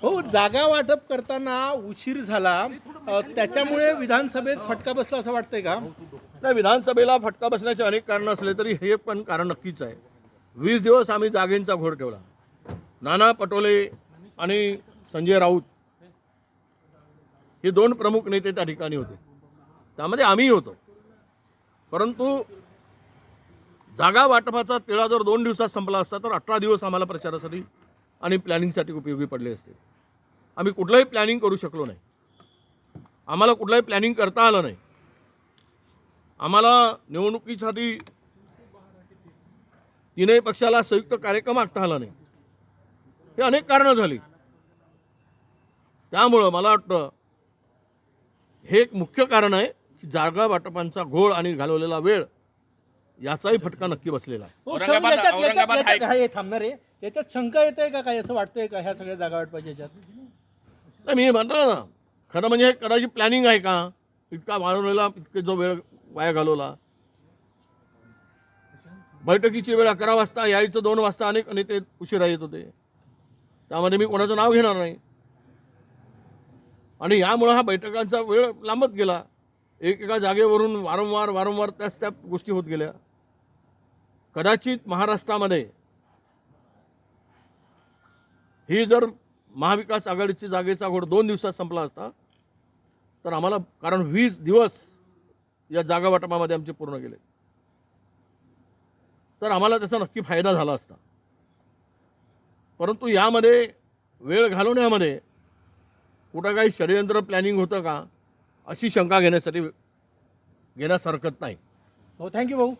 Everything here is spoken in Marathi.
हो, जागा वाटप करताना उशीर झाला, त्याच्यामुळे विधानसभेत फटका बसला असं वाटतंय का? नाही, विधानसभेला फटका बसण्याचे अनेक कारणं असले तरी हे पण कारण नक्कीच आहे. 20 दिवस आम्ही जागेंचा घोर ठेवला. नाना पटोले आणि संजय राऊत हे दोन प्रमुख नेते त्या ठिकाणी होते, त्यामध्ये आम्ही होतो. परंतु जागा वाटपाचा तिढा जर 2 दिवसात संपला असता तर 18 दिवस आम्हाला प्रचारासाठी आणि प्लॅनिंगसाठी उपयोगी पडले असते. आम्ही कुठलंही प्लॅनिंग करू शकलो नाही. आम्हाला कुठलंही प्लॅनिंग करता आलं नाही. आम्हाला निवडणुकीसाठी तीनही पक्षाला संयुक्त कार्यक्रम आखता आला नाही. हे अनेक कारणं झाली. त्यामुळं मला वाटतं हे एक मुख्य कारण आहे की जागा वाटपांचा घोळ आणि घालवलेला वेळ याचाही फटका नक्की बसलेला आहे. हो, सर, थांबणार आहे. याच्यात शंका येत आहे का काय, असं वाटतंय का ह्या सगळ्या जागा वाटपाच्या याच्यात? नाही, मी म्हणतो ना, खरं म्हणजे कदाचित प्लॅनिंग आहे का? इतका वाढवलेला, इतके जो वेळ वाया घालवला. बैठकीची वेळ 11 वाजता, यायचं 2 वाजता, अनेक नेते उशिरा येत होते. त्यामध्ये मी कोणाचं नाव घेणार नाही. आणि यामुळं हा बैठकांचा वेळ लांबत गेला. एकेका जागेवरून वारंवार त्या गोष्टी होत गेल्या. कदाचित महाराष्ट्रामध्ये ही जर महाविकास आघाडीची जागेचा घोड 2 दिवसात संपला असता तर आम्हाला, कारण 20 दिवस या जागा वाटपामध्ये आमचे पूर्ण गेले, तर आम्हाला त्याचा नक्की फायदा झाला असता. परंतु यामध्ये वेळ घालवण्यामध्ये कुठं काही षडयंत्र प्लॅनिंग होतं का, अशी शंका घेण्यास हरकत नाही. हो, थँक्यू भाऊ.